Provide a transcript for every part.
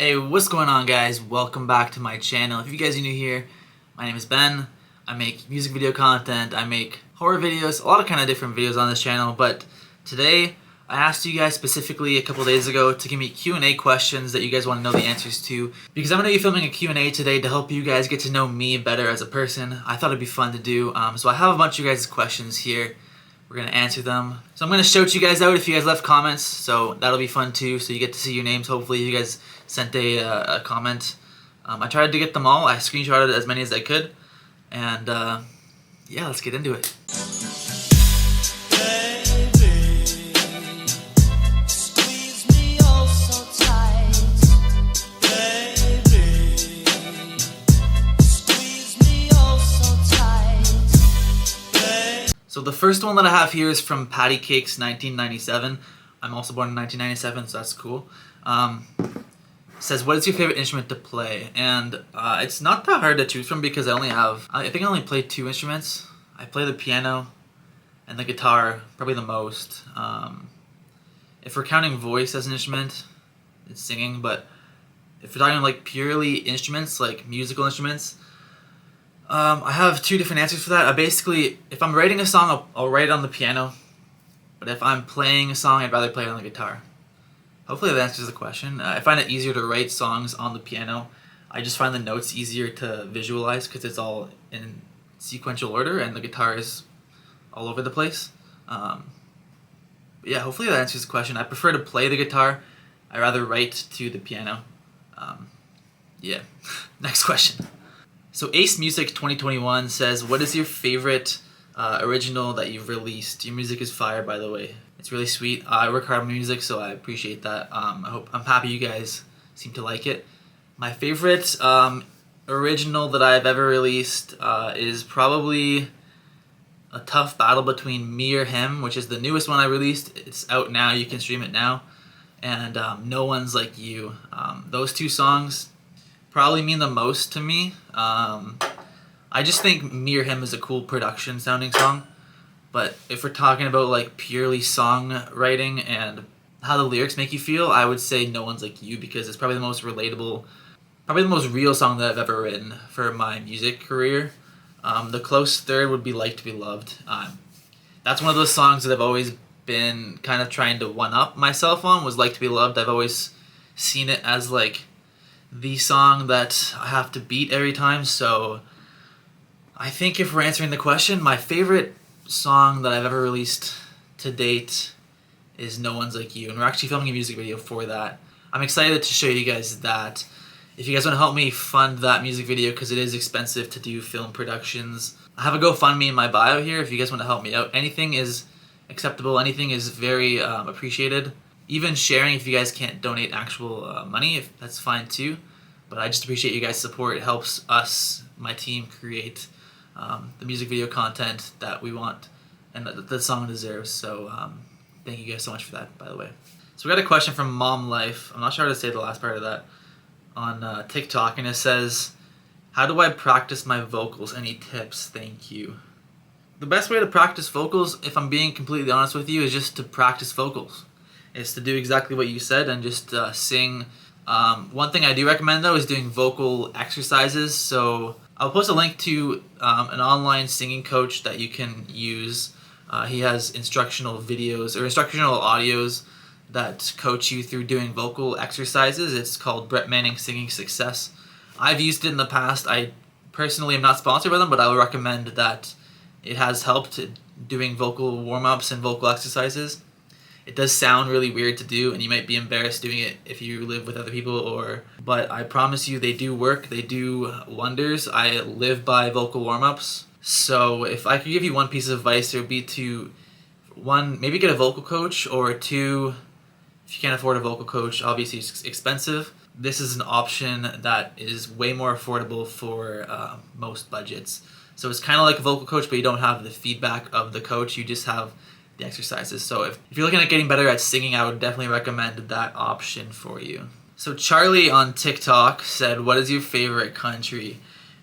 Hey, what's going on, guys? Welcome back to my channel. If you guys are new here, my name is Ben. I make music video content, I make horror videos, a lot of kind of different videos on this channel, but today I asked you guys specifically a couple days ago to give me Q&A questions that you guys want to know the answers to, because I'm going to be filming a Q&A today to help you guys get to know me better as a person. I thought it'd be fun to do, so I have a bunch of you guys' questions here. We're going to answer them. So I'm going to shout you guys out if you guys left comments, so that'll be fun too, so you get to see your names. Hopefully you guys sent a comment. I tried to get them all. I screenshotted as many as I could. And yeah, let's get into it. So the first one that I have here is from Patty Cakes 1997. I'm also born in 1997, so that's cool. Says, what is your favorite instrument to play? And it's not that hard to choose from because I think I only play two instruments. I play the piano and the guitar, probably the most. If we're counting voice as an instrument, it's singing, but if we're talking like purely instruments, like musical instruments, I have two different answers for that. If I'm writing a song, I'll write it on the piano, but if I'm playing a song, I'd rather play it on the guitar. Hopefully that answers the question. I find it easier to write songs on the piano. I just find the notes easier to visualize because it's all in sequential order and the guitar is all over the place. But yeah, hopefully that answers the question. I prefer to play the guitar. I rather write to the piano. Yeah, next question. So Ace Music 2021 says, what is your favorite original that you've released? Your music is fire, by the way. It's really sweet. I work hard on music, so I appreciate that. I'm happy you guys seem to like it. My favorite original that I've ever released is probably a tough battle between Me or Him, which is the newest one I released. It's out now. You can stream it now. And No One's Like You. Those two songs probably mean the most to me. I just think Me or Him is a cool production sounding song. But if we're talking about like purely songwriting and how the lyrics make you feel, I would say No One's Like You because it's probably the most relatable, probably the most real song that I've ever written for my music career. The close third would be Like to Be Loved. That's one of those songs that I've always been kind of trying to one-up myself on, was Like to Be Loved. I've always seen it as like the song that I have to beat every time. So I think if we're answering the question, my favorite song that I've ever released to date is No One's Like You, and we're actually filming a music video for that. I'm excited to show you guys that. If you guys want to help me fund that music video, because it is expensive to do film productions, I have a GoFundMe in my bio here if you guys want to help me out. Anything is acceptable, anything is very appreciated. Even sharing, if you guys can't donate actual money, that's fine too. But I just appreciate you guys' support. It helps us, my team, create the music video content that we want and that the song deserves. So thank you guys so much for that, by the way. So we got a question from Mom Life. I'm not sure how to say the last part of that, on TikTok, and it says, how do I practice my vocals? Any tips? Thank you. The best way to practice vocals, if I'm being completely honest with you, is just to practice vocals. It's to do exactly what you said and just sing. One thing I do recommend though is doing vocal exercises. So I'll post a link to an online singing coach that you can use. He has instructional videos or instructional audios that coach you through doing vocal exercises. It's called Brett Manning Singing Success. I've used it in the past. I personally am not sponsored by them, but I would recommend that. It has helped doing vocal warm-ups and vocal exercises. It does sound really weird to do, and you might be embarrassed doing it if you live with other people, but I promise you they do work. They do wonders. I live by vocal warm-ups. So if I could give you one piece of advice, it would be to, one, maybe get a vocal coach, or two, if you can't afford a vocal coach, obviously it's expensive. This is an option that is way more affordable for most budgets. So it's kind of like a vocal coach, but you don't have the feedback of the coach. You just have the exercises. So if you're looking at getting better at singing, I would definitely recommend that option for you. So Charlie on TikTok said, what is your favorite country?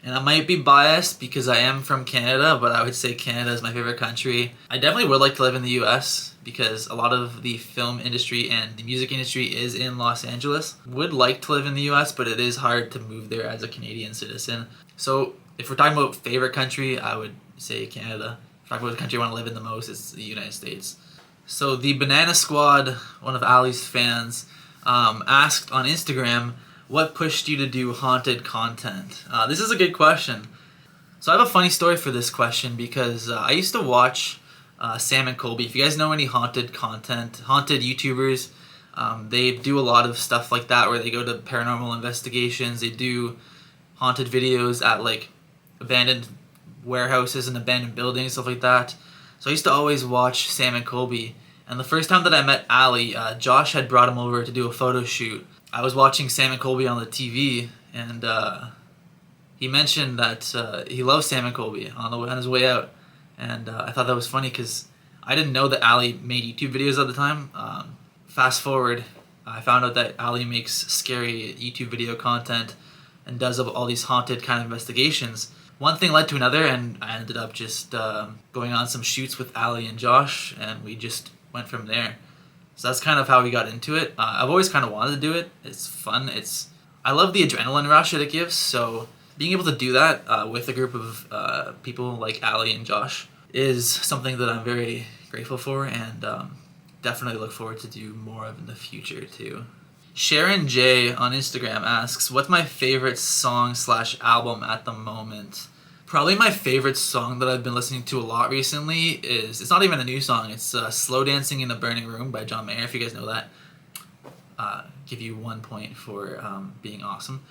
And I might be biased because I am from Canada, but I would say Canada is my favorite country. I definitely would like to live in the US because a lot of the film industry and the music industry is in Los Angeles. Would like to live in the US, but it is hard to move there as a Canadian citizen. So if we're talking about favorite country, I would say Canada. If we're talking about the country I want to live in the most, it's the United States. So the Banana Squad, one of Ali's fans, asked on Instagram, what pushed you to do haunted content? This is a good question. So I have a funny story for this question because I used to watch Sam and Colby. If you guys know any haunted content, haunted YouTubers, they do a lot of stuff like that where they go to paranormal investigations. They do haunted videos at like abandoned warehouses and abandoned buildings, stuff like that. So I used to always watch Sam and Colby. And the first time that I met Ali, Josh had brought him over to do a photo shoot. I was watching Sam and Colby on the TV, and he mentioned that he loves Sam and Colby on his way out. And I thought that was funny because I didn't know that Ali made YouTube videos at the time. Fast forward, I found out that Ali makes scary YouTube video content and does all these haunted kind of investigations. One thing led to another, and I ended up just going on some shoots with Ali and Josh, and we just went from there. So that's kind of how we got into it. I've always kind of wanted to do it. It's fun. I love the adrenaline rush that it gives, so being able to do that with a group of people like Ali and Josh is something that I'm very grateful for, and definitely look forward to do more of in the future too. Sharon J on Instagram asks, what's my favorite song/album at the moment? Probably my favorite song that I've been listening to a lot recently it's not even a new song, it's Slow Dancing in a Burning Room by John Mayer. If you guys know that, give you 1 point for being awesome.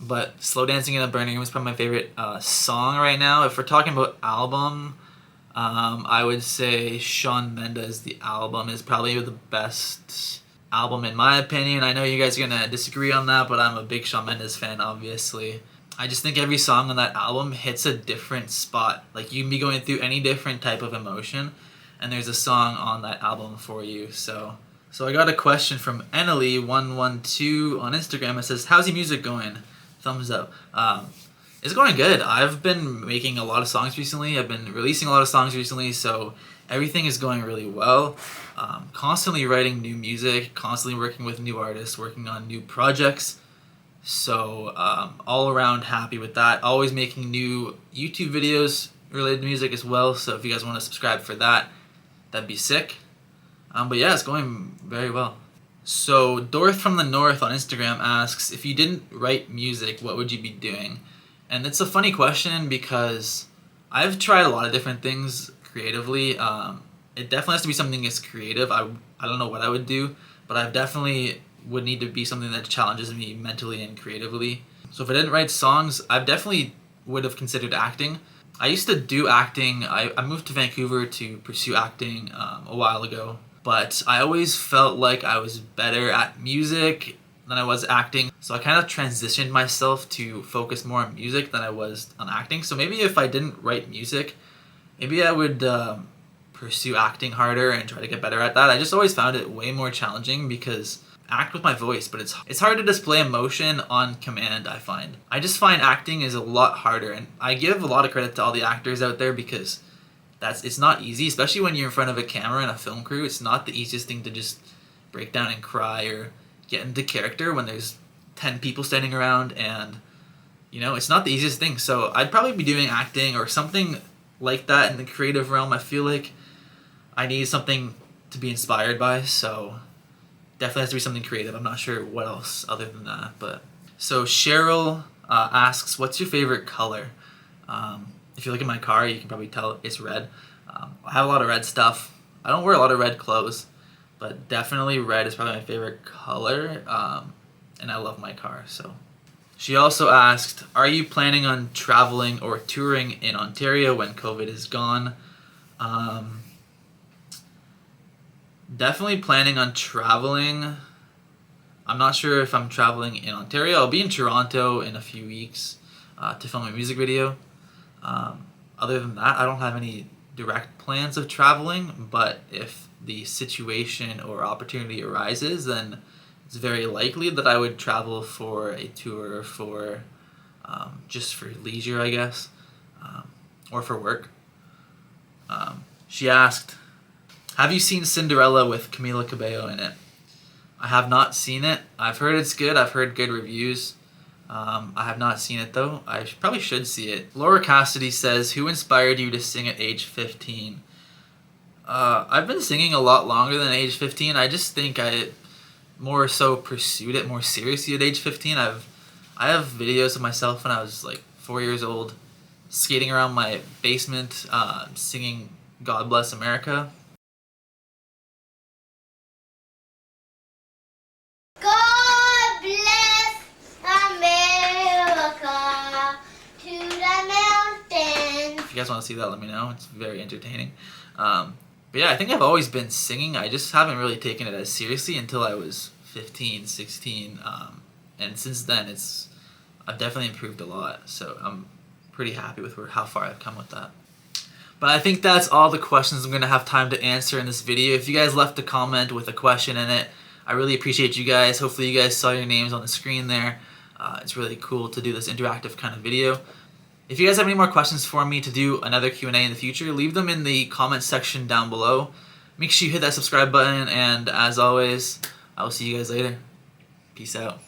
But Slow Dancing in a Burning Room is probably my favorite song right now. If we're talking about album, I would say Shawn Mendes, the album, is probably the best album in my opinion. I know you guys are gonna disagree on that, but I'm a big Shawn Mendes fan, obviously. I just think every song on that album hits a different spot. Like, you can be going through any different type of emotion, and there's a song on that album for you. So I got a question from Enely112 on Instagram. It says, how's your music going? Thumbs up. It's going good. I've been making a lot of songs recently. I've been releasing a lot of songs recently, so everything is going really well. Constantly writing new music, constantly working with new artists, working on new projects. So all around happy with that. Always making new YouTube videos related to music as well. So if you guys want to subscribe for that, that'd be sick. But yeah, it's going very well. So Dorth from the North on Instagram asks, if you didn't write music, what would you be doing? And it's a funny question because I've tried a lot of different things creatively. It definitely has to be something that's creative. I don't know what I would do, but I definitely would need to be something that challenges me mentally and creatively. So if I didn't write songs, I definitely would have considered acting. I used to do acting. I moved to Vancouver to pursue acting a while ago, but I always felt like I was better at music than I was acting. So I kind of transitioned myself to focus more on music than I was on acting. So maybe if I didn't write music, maybe I would pursue acting harder and try to get better at that. I just always found it way more challenging because act with my voice, but it's hard to display emotion on command, I find. I just find acting is a lot harder, and I give a lot of credit to all the actors out there because it's not easy, especially when you're in front of a camera and a film crew. It's not the easiest thing to just break down and cry or get into character when there's 10 people standing around, and it's not the easiest thing. So I'd probably be doing acting or something like that in the creative realm. I feel like I need something to be inspired by, so definitely has to be something creative. I'm not sure what else other than that. But so Cheryl asks, what's your favorite color? If you look at my car, you can probably tell it's red. I have a lot of red stuff. I don't wear a lot of red clothes, but definitely red is probably my favorite color, and I love my car. So she also asked, are you planning on traveling or touring in Ontario when COVID is gone? Definitely planning on traveling. I'm not sure if I'm traveling in Ontario. I'll be in Toronto in a few weeks to film a music video. Other than that, I don't have any direct plans of traveling, but if the situation or opportunity arises, then it's very likely that I would travel for a tour for just for leisure, I guess, or for work. She asked, have you seen Cinderella with Camila Cabello in it? I have not seen it. I've heard it's good. I've heard good reviews. I have not seen it though. I probably should see it. Laura Cassidy says, who inspired you to sing at age 15? I've been singing a lot longer than age 15. I just think I more so pursued it more seriously at age 15. I have videos of myself when I was like 4 years old, skating around my basement, singing God Bless America. God bless America to the mountains. If you guys want to see that, let me know. It's very entertaining. But yeah, I think I've always been singing. I just haven't really taken it as seriously until I was 15, 16. And since then, I've definitely improved a lot. So I'm pretty happy with how far I've come with that. But I think that's all the questions I'm going to have time to answer in this video. If you guys left a comment with a question in it, I really appreciate you guys. Hopefully you guys saw your names on the screen there. It's really cool to do this interactive kind of video. If you guys have any more questions for me to do another Q&A in the future, leave them in the comment section down below. Make sure you hit that subscribe button, and as always, I will see you guys later. Peace out.